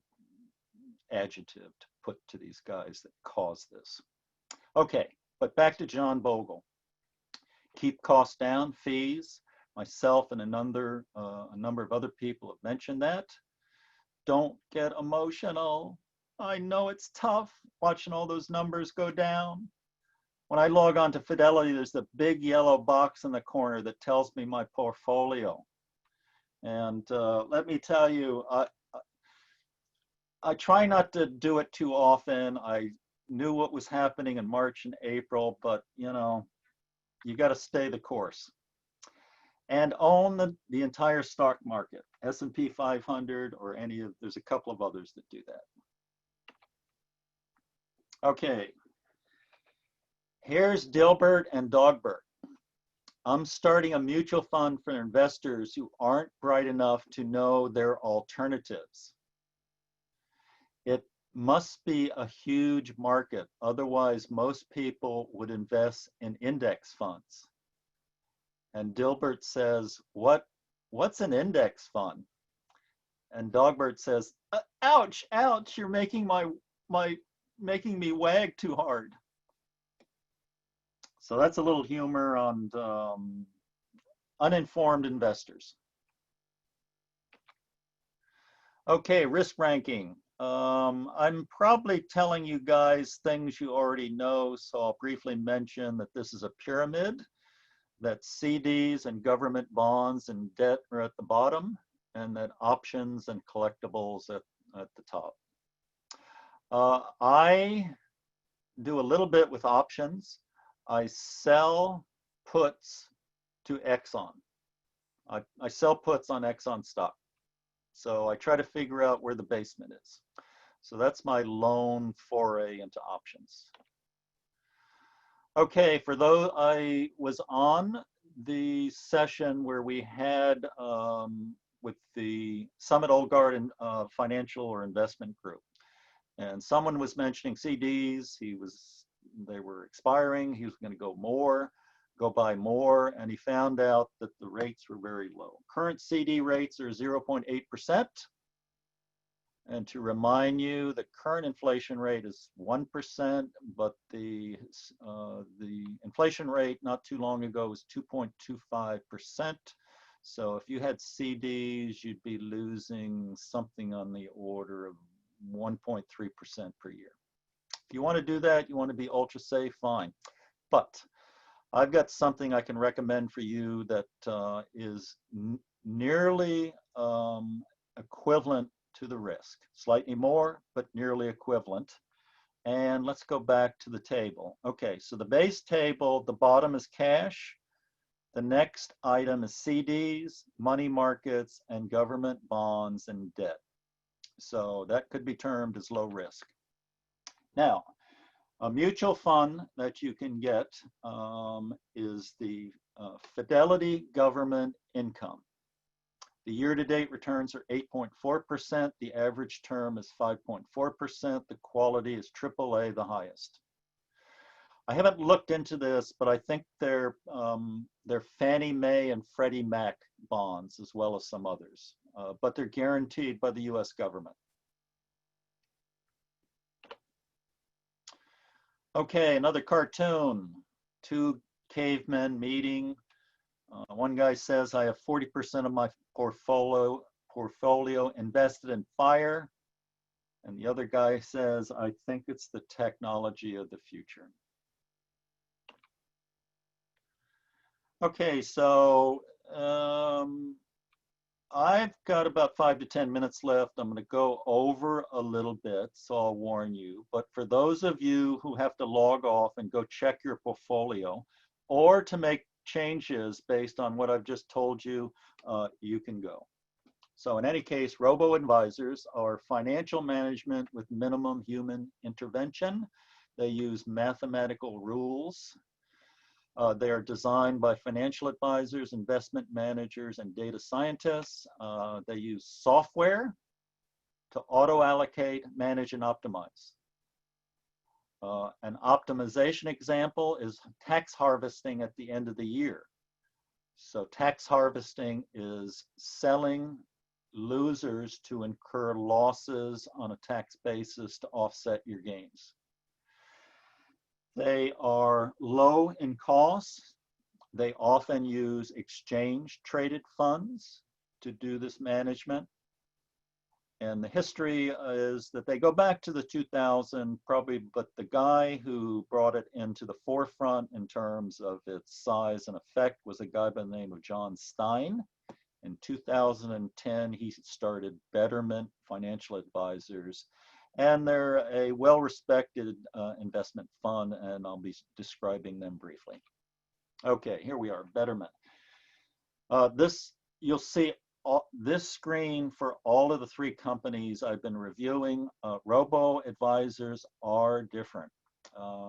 adjective to put to these guys that caused this. Okay, but back to John Bogle. Keep costs down, fees. Myself and a number of other people have mentioned that. Don't get emotional. I know it's tough watching all those numbers go down. When I log on to Fidelity, there's a big yellow box in the corner that tells me my portfolio. And let me tell you, I try not to do it too often. I knew what was happening in March and April, but you know, you got to stay the course. and own the entire stock market, S&P 500 or any of, there's a couple of others that do that. Okay, here's Dilbert and Dogbert. I'm starting a mutual fund for investors who aren't bright enough to know their alternatives. It must be a huge market. Otherwise, most people would invest in index funds. And Dilbert says, what's an index fund? And Dogbert says, ouch, ouch, you're making making me wag too hard. So that's a little humor on uninformed investors. Okay, risk ranking. I'm probably telling you guys things you already know, so I'll briefly mention that this is a pyramid, that CDs and government bonds and debt are at the bottom, and that options and collectibles at the top. I do a little bit with options. I sell puts to Exxon. I sell puts on Exxon stock. So I try to figure out where the basement is. So that's my lone foray into options. Okay, for those, I was on the session where we had with the Summit Old Guard and Financial or Investment Group. And someone was mentioning CDs. They were expiring. He was going to go buy more, and he found out that the rates were very low. Current CD rates are 0.8%. And to remind you, the current inflation rate is 1%, but the inflation rate not too long ago was 2.25%. So if you had CDs, you'd be losing something on the order of 1.3% per year. If you want to do that, you want to be ultra safe, fine. But I've got something I can recommend for you that is nearly equivalent to the risk. Slightly more, but nearly equivalent. And let's go back to the table. Okay, so the base table, the bottom is cash. The next item is CDs, money markets, and government bonds and debt. So that could be termed as low risk. Now, a mutual fund that you can get is the Fidelity Government Income. The year-to-date returns are 8.4%. The average term is 5.4%. The quality is AAA, the highest. I haven't looked into this, but I think they're Fannie Mae and Freddie Mac bonds, as well as some others. But they're guaranteed by the US government. Okay, another cartoon. Two cavemen meeting. One guy says, I have 40% of my portfolio invested in fire. And the other guy says, I think it's the technology of the future. Okay, so I've got about 5 to 10 minutes left. I'm going to go over a little bit, so I'll warn you. But for those of you who have to log off and go check your portfolio, or to make changes based on what I've just told you, you can go. So in any case, Robo Advisors are financial management with minimum human intervention. They use mathematical rules. They are designed by financial advisors, investment managers, and data scientists. They use software to auto-allocate, manage, and optimize. An optimization example is tax harvesting at the end of the year. So tax harvesting is selling losers to incur losses on a tax basis to offset your gains. They are low in cost. They often use exchange traded funds to do this management. And the history is that they go back to the 2000 probably, but the guy who brought it into the forefront in terms of its size and effect was a guy by the name of John Stein. In 2010, he started Betterment Financial Advisors, and they're a well-respected investment fund, and I'll be describing them briefly. Okay, here we are, Betterment. You'll see this screen for all of the three companies I've been reviewing. Robo Advisors are different.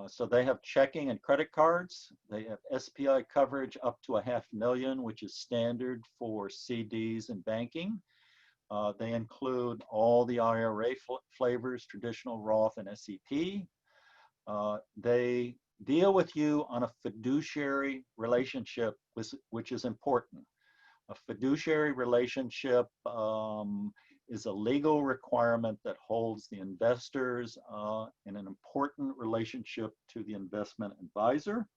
So they have checking and credit cards. They have SPI coverage up to $500,000, which is standard for CDs and banking. They include all the IRA flavors, traditional, Roth, and SEP. They deal with you on a fiduciary relationship, which is important. A fiduciary relationship is a legal requirement that holds the investors in an important relationship to the investment advisor.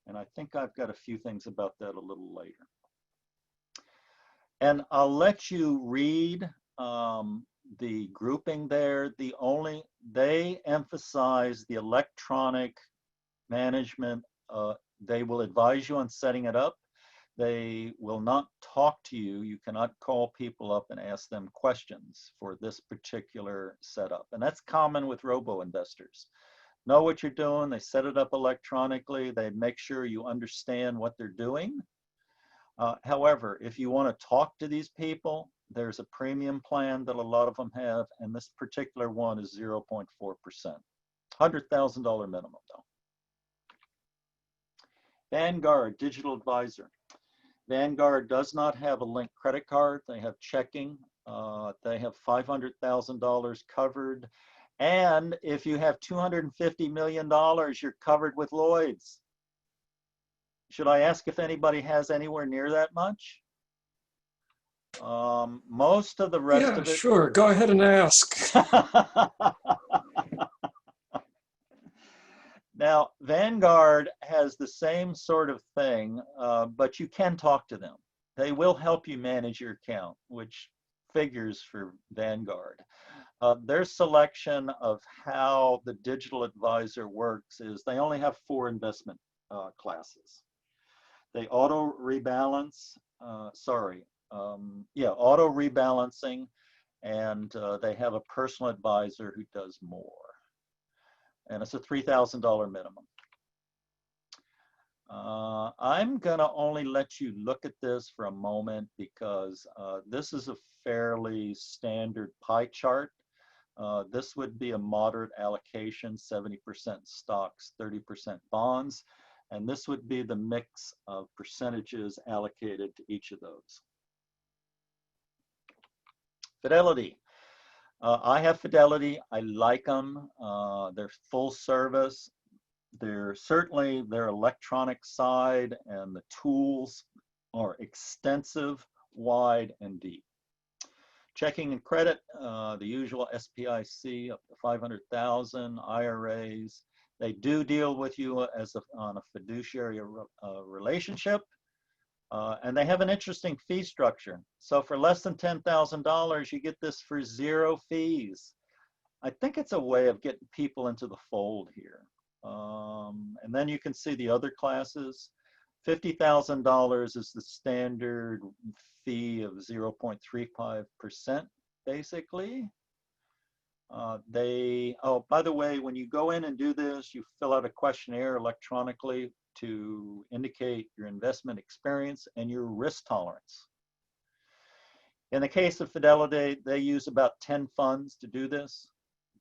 And I think I've got a few things about that a little later. And I'll let you read the grouping there. They emphasize the electronic management. They will advise you on setting it up. They will not talk to you. You cannot call people up and ask them questions for this particular setup. And that's common with robo investors. Know what you're doing. They set it up electronically. They make sure you understand what they're doing. However, if you want to talk to these people, there's a premium plan that a lot of them have, and this particular one is 0.4%. $100,000 minimum though. Vanguard Digital Advisor. Vanguard does not have a linked credit card. They have checking. They have $500,000 covered. And if you have $250 million, you're covered with Lloyd's. Should I ask if anybody has anywhere near that much? Most of the rest of it.
Sure. Go ahead and ask.
Now, Vanguard has the same sort of thing, but you can talk to them. They will help you manage your account, which figures for Vanguard. Their selection of how the digital advisor works is they only have 4 investment classes. They auto rebalance, auto rebalancing, and they have a personal advisor who does more. And it's a $3,000 minimum. I'm gonna only let you look at this for a moment because this is a fairly standard pie chart. This would be a moderate allocation, 70% stocks, 30% bonds. And this would be the mix of percentages allocated to each of those. Fidelity. I have Fidelity. I like them. They're full service. They're certainly their electronic side and the tools are extensive, wide, and deep. Checking and credit, the usual SPIC up to 500,000, IRAs. They do deal with you on a fiduciary relationship. And they have an interesting fee structure. So for less than $10,000, you get this for 0 fees. I think it's a way of getting people into the fold here. And then you can see the other classes. $50,000 is the standard fee of 0.35%, basically. By the way, when you go in and do this, you fill out a questionnaire electronically to indicate your investment experience and your risk tolerance. In the case of Fidelity, they use about 10 funds to do this.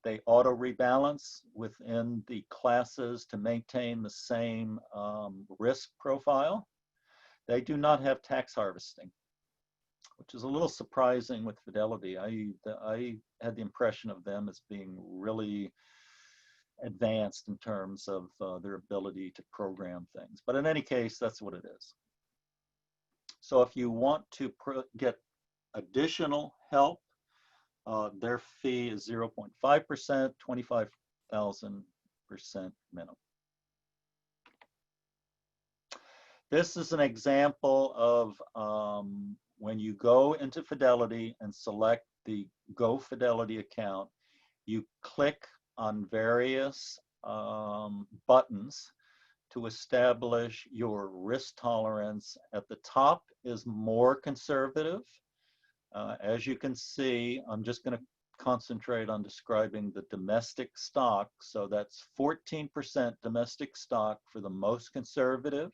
They auto rebalance within the classes to maintain the same risk profile. They do not have tax harvesting, which is a little surprising with Fidelity. I had the impression of them as being really advanced in terms of their ability to program things. But in any case, that's what it is. So if you want to get additional help, their fee is 0.5%, 25,000% minimum. This is an example of when you go into Fidelity and select the Go Fidelity account, you click on various buttons to establish your risk tolerance. At the top is more conservative. As you can see, I'm just going to concentrate on describing the domestic stock. So that's 14% domestic stock for the most conservative.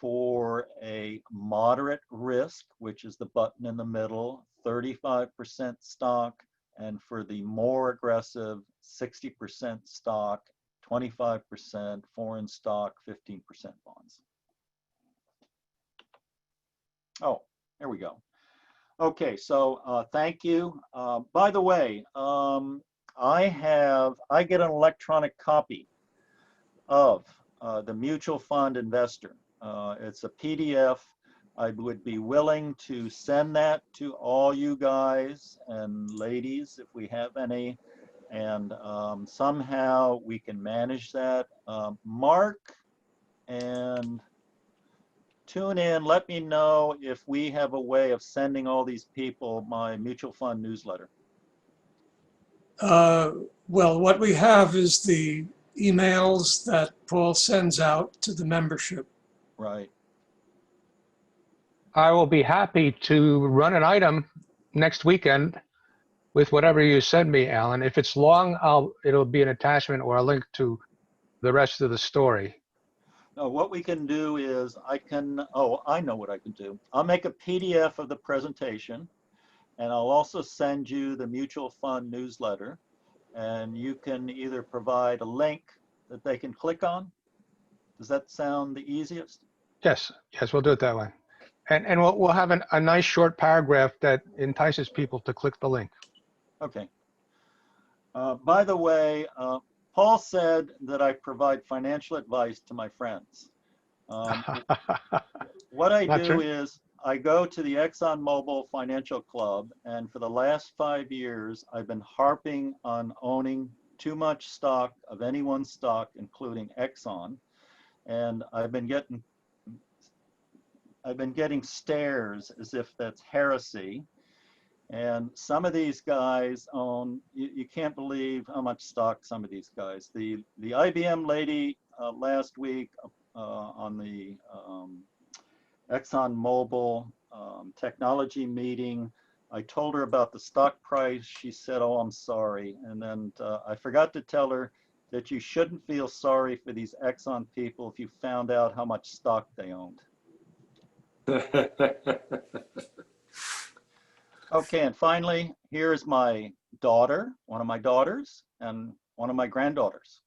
for a moderate risk, which is the button in the middle, 35% stock, and for the more aggressive, 60% stock, 25% foreign stock, 15% bonds. Oh, there we go. Okay, so thank you. By the way, I get an electronic copy of the Mutual Fund Investor. It's a PDF. I would be willing to send that to all you guys and ladies if we have any, and somehow we can manage that. Mark and tune in, let me know if we have a way of sending all these people my mutual fund newsletter.
Well, what we have is the emails that Paul sends out to the membership.
Right.
I will be happy to run an item next weekend with whatever you send me, Alan. If it's long, it'll be an attachment or a link to the rest of the story.
No, what we can do is I know what I can do. I'll make a PDF of the presentation, and I'll also send you the mutual fund newsletter, and you can either provide a link that they can click on. Does that sound the easiest?
Yes, we'll do it that way. And we'll have a nice short paragraph that entices people to click the link.
Okay. By the way, Paul said that I provide financial advice to my friends. What I do is I go to the ExxonMobil Financial Club, and for the last 5 years, I've been harping on owning too much stock of any one stock, including Exxon, and I've been getting stares as if that's heresy. And some of these guys own, you can't believe how much stock some of these guys. The IBM lady last week on the ExxonMobil technology meeting, I told her about the stock price. She said, "Oh, I'm sorry." And then I forgot to tell her that you shouldn't feel sorry for these Exxon people if you found out how much stock they owned. Okay, and finally, here's my daughter, one of my daughters, and one of my granddaughters.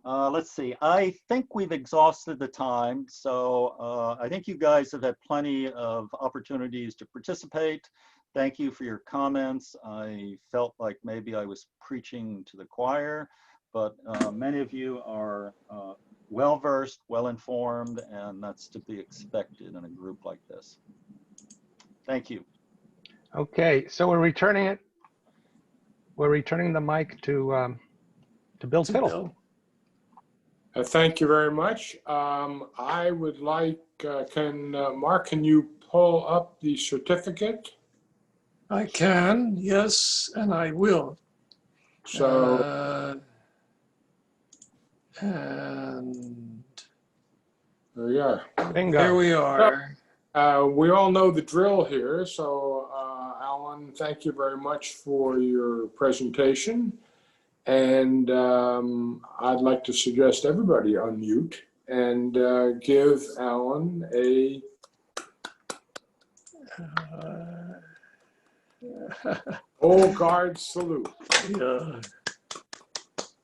Let's see, I think we've exhausted the time, so I think you guys have had plenty of opportunities to participate. Thank you for your comments. I felt like maybe I was preaching to the choir, but many of you are well-versed, well-informed, and that's to be expected in a group like this. Thank you.
Okay, so we're returning the mic to Bill Tittle.
Thank you very much. I would like, Mark, can you pull up the certificate?
I can, yes, and I will.
So,
and
there we are.
Bingo.
there we are.
We all know the drill here. So, Alan, thank you very much for your presentation. And I'd like to suggest everybody unmute and give Alan a old guard salute.
Yeah.